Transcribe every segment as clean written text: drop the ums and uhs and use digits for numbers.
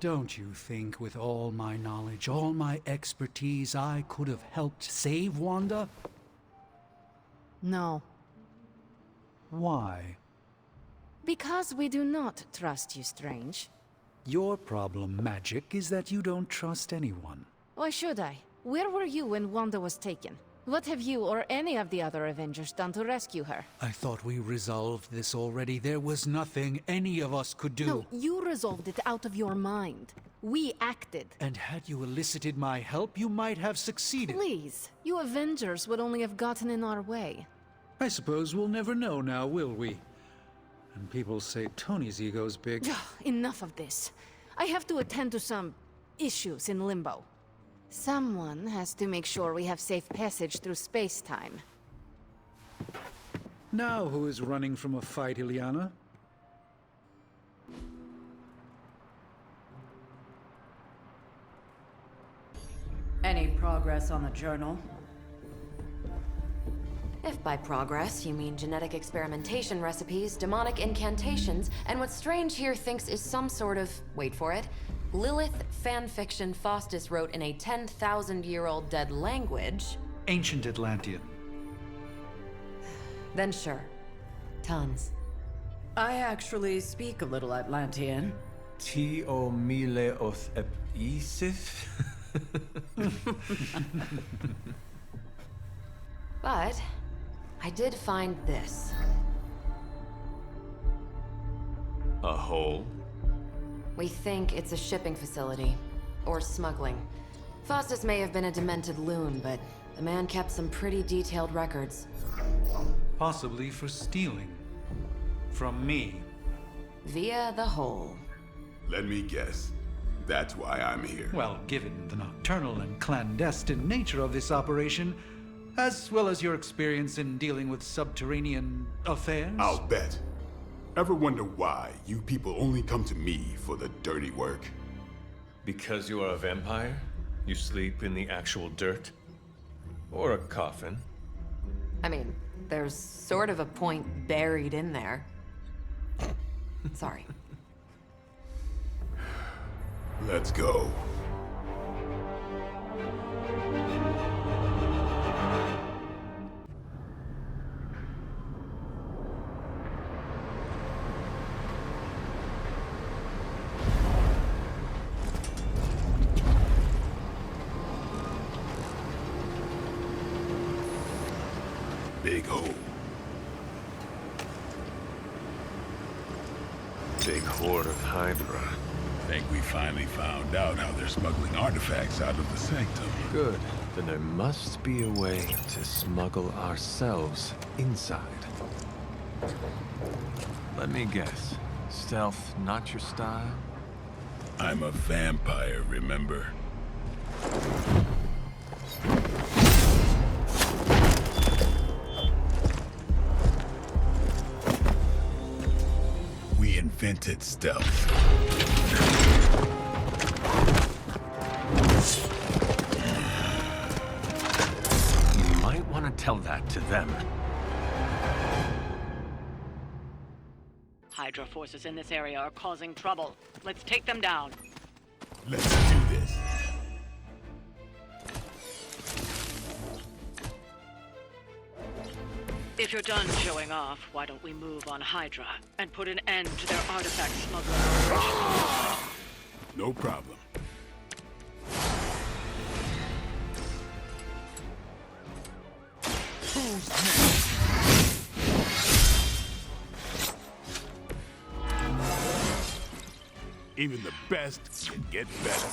Don't you think with all my knowledge, all my expertise, I could have helped save Wanda? No. Why? Because we do not trust you, Strange. Your problem, Magic, is that you don't trust anyone. Why should I? Where were you when Wanda was taken? What have you or any of the other Avengers done to rescue her? I thought we resolved this already. There was nothing any of us could do. No, you resolved it out of your mind. We acted. And had you elicited my help, you might have succeeded. Please, you Avengers would only have gotten in our way. I suppose we'll never know now, will we? And people say Tony's ego's big. Enough of this. I have to attend to some issues in Limbo. Someone has to make sure we have safe passage through space-time. Now who is running from a fight, Ileana? Any progress on the journal? If by progress you mean genetic experimentation recipes, demonic incantations, and what Strange here thinks is some sort of, wait for it, Lilith fanfiction Faustus wrote in a 10,000-year-old dead language... Ancient Atlantean. Then sure. Tons. I actually speak a little Atlantean. Tio mile oth episith? But I did find this. A hole? We think it's a shipping facility. Or smuggling. Faustus may have been a demented loon, but the man kept some pretty detailed records. Possibly for stealing. From me. Via the hole. Let me guess. That's why I'm here. Well, given the nocturnal and clandestine nature of this operation, as well as your experience in dealing with subterranean affairs... I'll bet. Ever wonder why you people only come to me for the dirty work? Because you are a vampire? You sleep in the actual dirt? Or a coffin? I mean, there's sort of a point buried in there. Sorry. Let's go. Big hole. Big horde of Hydra. Think we finally found out how they're smuggling artifacts out of the sanctum. Good. Then there must be a way to smuggle ourselves inside. Let me guess. Stealth not your style? I'm a vampire, remember? We invented stealth. You might want to tell that to them. Hydra forces in this area are causing trouble. Let's take them down. Let's do this. If you're done showing off, why don't we move on Hydra and put an end to their artifact smuggling operation? No problem. Who's next? Even the best can get better.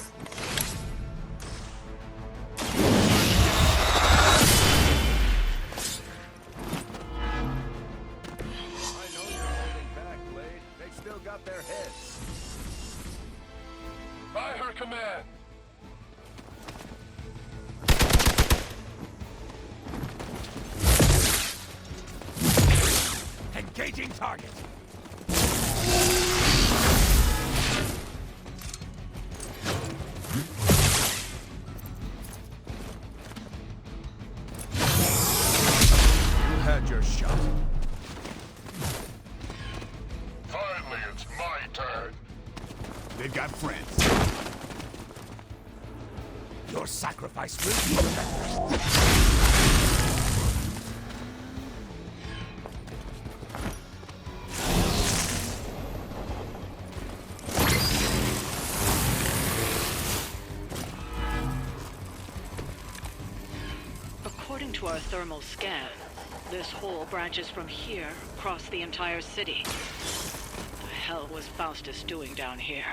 Their heads. By her command. Engaging target. You had your shot. Finally, it's my turn. They've got friends. Your sacrifice will be remembered. According to our thermal scan, this hole branches from here across the entire city. What the hell was Faustus doing down here?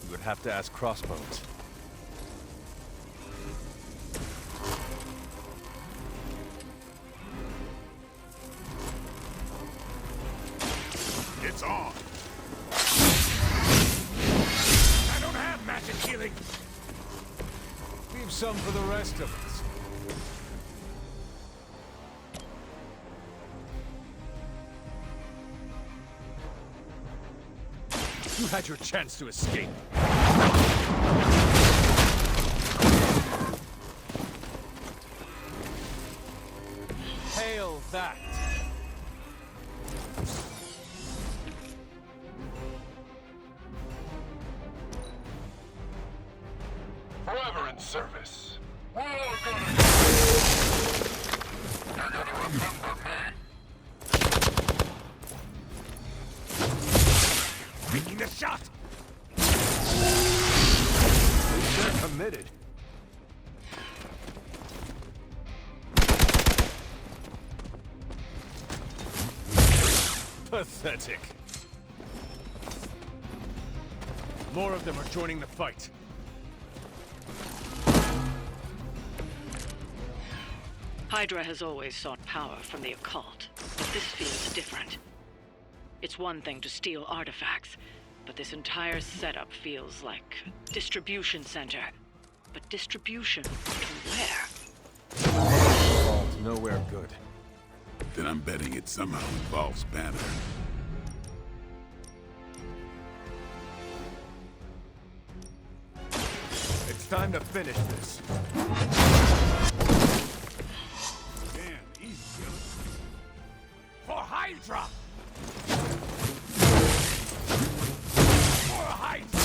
You would have to ask Crossbones. It's on. I don't have magic healing. Leave some for the rest of us. You had your chance to escape. Hail that! Forever in service. We're all gonna... You're gonna remember me. Making the shot! They're committed. Pathetic. More of them are joining the fight. Hydra has always sought power from the occult, but this feels different. It's one thing to steal artifacts, but this entire setup feels like a distribution center. But distribution to where? Vault nowhere good. Then I'm betting it somehow involves Banner. It's time to finish this. Damn, easy, killer. For Hydra! For Hydra!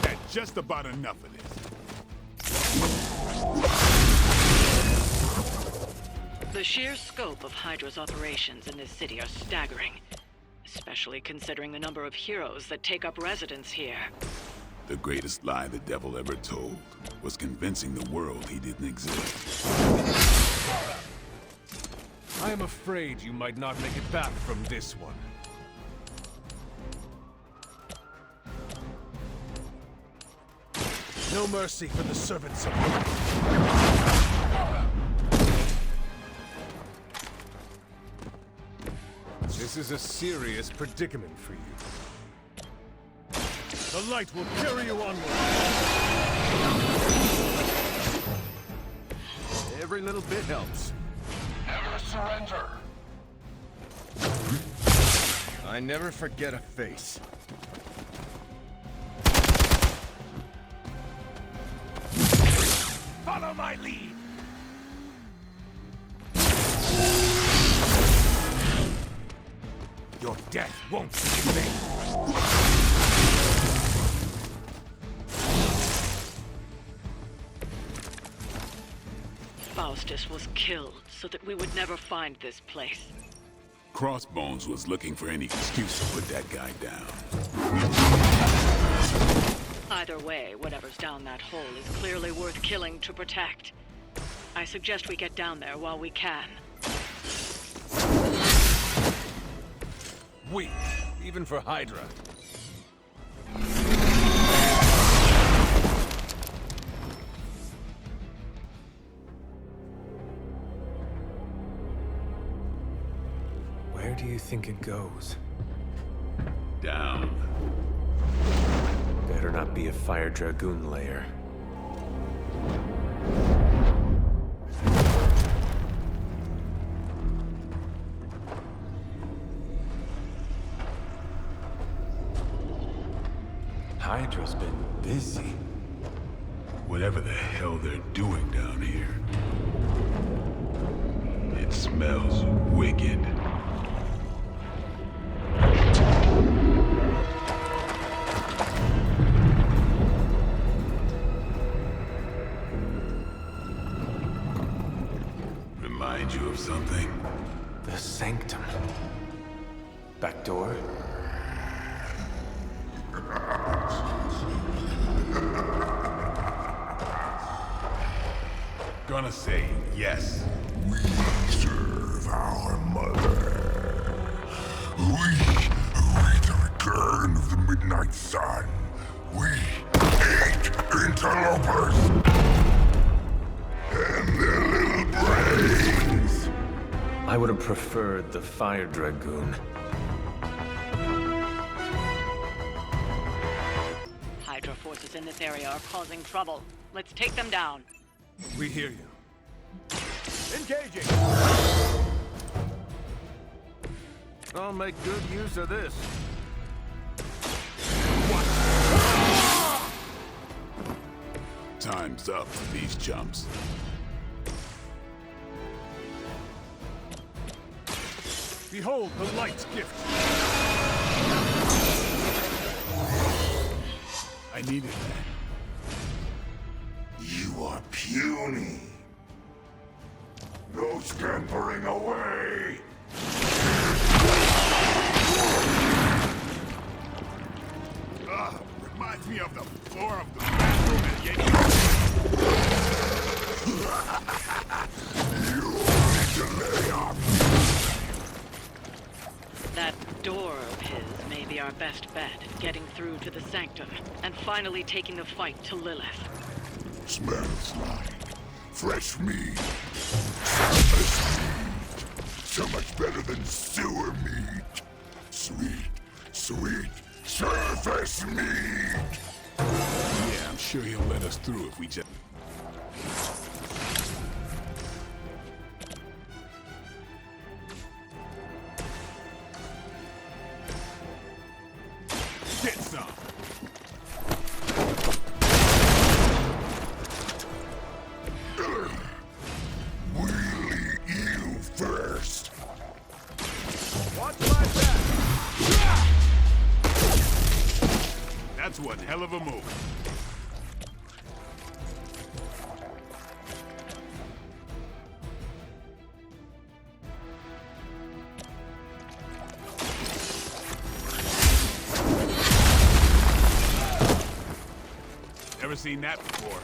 Had just about enough of this. The sheer scope of Hydra's operations in this city are staggering, especially considering the number of heroes that take up residence here. The greatest lie the devil ever told was convincing the world he didn't exist. I am afraid you might not make it back from this one. No mercy for the servants of light. This is a serious predicament for you. The light will carry you onward. Every little bit helps. Never surrender. I never forget a face. Follow my lead! Your death won't be in vain. Faustus was killed so that we would never find this place. Crossbones was looking for any excuse to put that guy down. Either way, whatever's down that hole is clearly worth killing to protect. I suggest we get down there while we can. Weak, even for Hydra. Where do you think it goes? Down. Better not be a Fire Dragoon lair. Hydra's been busy. Whatever the hell they're doing down here. It smells wicked. remind you of something? The sanctum. Back door? Gonna say yes. We serve our mother. We await the return of the Midnight Sun. We hate interlopers and their little brains. I would have preferred the Fire Dragoon. Hydra forces in this area are causing trouble. Let's take them down. We hear you. Engaging! I'll make good use of this. Time's up for these chumps. Behold the light's gift. I needed that. You are puny. No scampering away. Reminds me of the floor of the bathroom at Yankee. You need to lay off. That door of his may be our best bet, getting through to the sanctum, and finally taking the fight to Lilith. Smells like fresh meat. Surface meat. So much better than sewer meat. Sweet, sweet surface meat. Yeah, I'm sure he'll let us through if we just... Get some. We'll eat you first. Watch my back! That's one hell of a move. Never seen that before.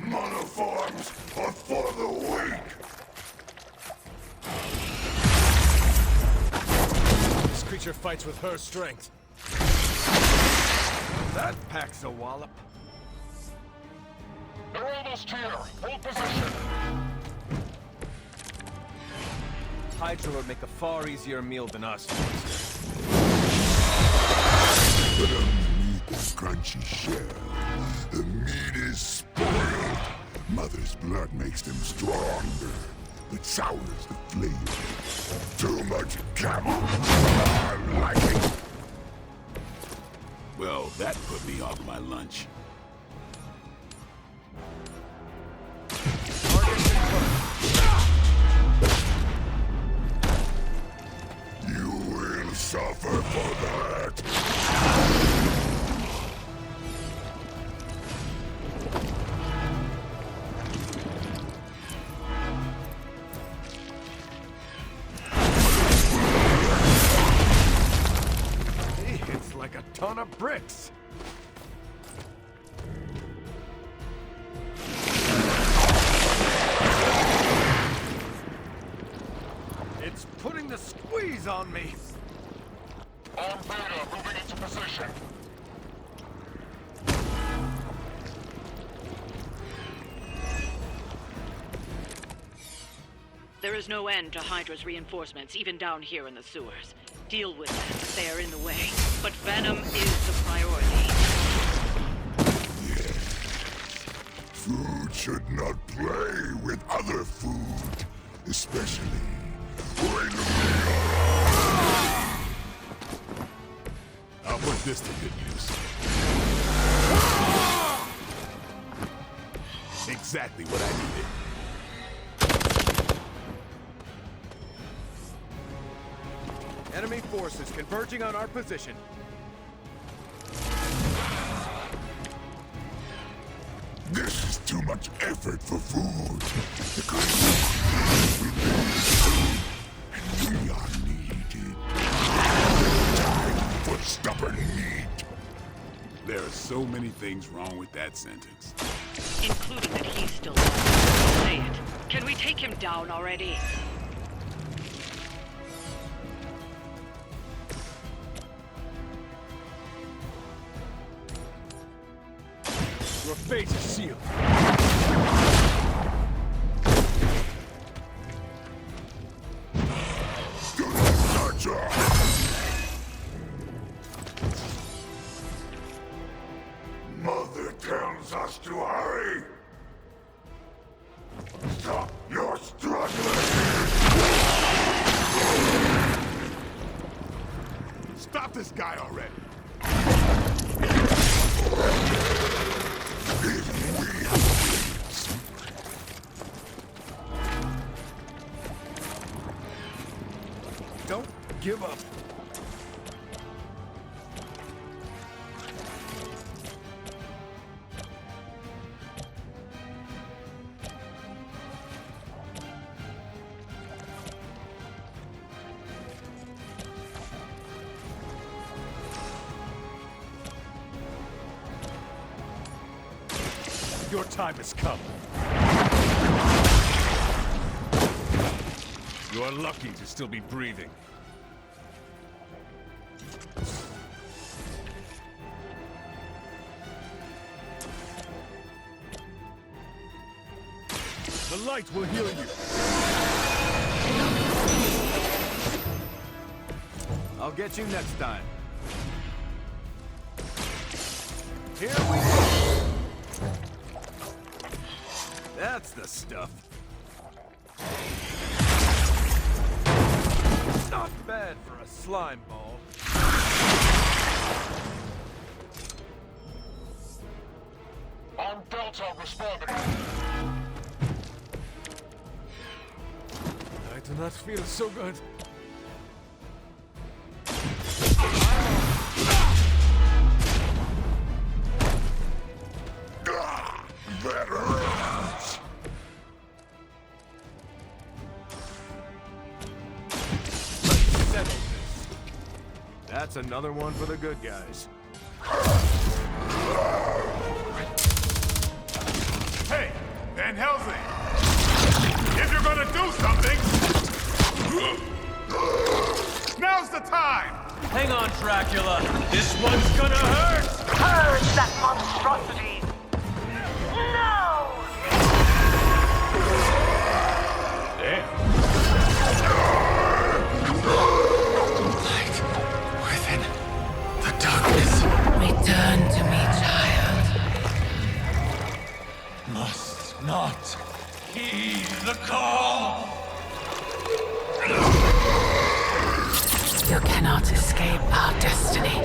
Monoforms are for the weak. This creature fights with her strength. That packs a wallop. They're almost here. Hold position. Hydra would make a far easier meal than us. But underneath the crunchy shell, the meat is spoiled. Mother's blood makes them stronger, but sours the flavor. Too much camel. I like it. Well, that put me off my lunch. You will suffer for that. It's like a ton of bricks. It's putting the squeeze on me. On Beta, moving into position. There is no end to Hydra's reinforcements, even down here in the sewers. Deal with them if they are in the way. But Venom is the priority. Yes. Food should not play with other food, especially when we are... I'll put this to good use. Exactly what I needed. Enemy forces converging on our position. This is too too much effort for food. The creatures and we are needed. Time for stubborn meat. There are so many things wrong with that sentence. Including that he's still alive. Say it. Can we take him down already? Your fate is sealed. Mother tells us to hurry. Stop your struggling. Stop this guy already! Don't give up. Your time has come. You are lucky to still be breathing. The light will heal you. I'll get you next time. Here we go. That's the stuff. Not bad for a slime ball. On Delta responding. I do not feel so good. That hurts. Settle this. That's another one for the good guys. Hey, Van Helsing! If you're gonna do something, now's the time! Hang on, Dracula. This one's gonna hurt! Purge that monstrosity! No! Damn. Light within the darkness. Return to me, child. Must not heed the call! You cannot escape our destiny.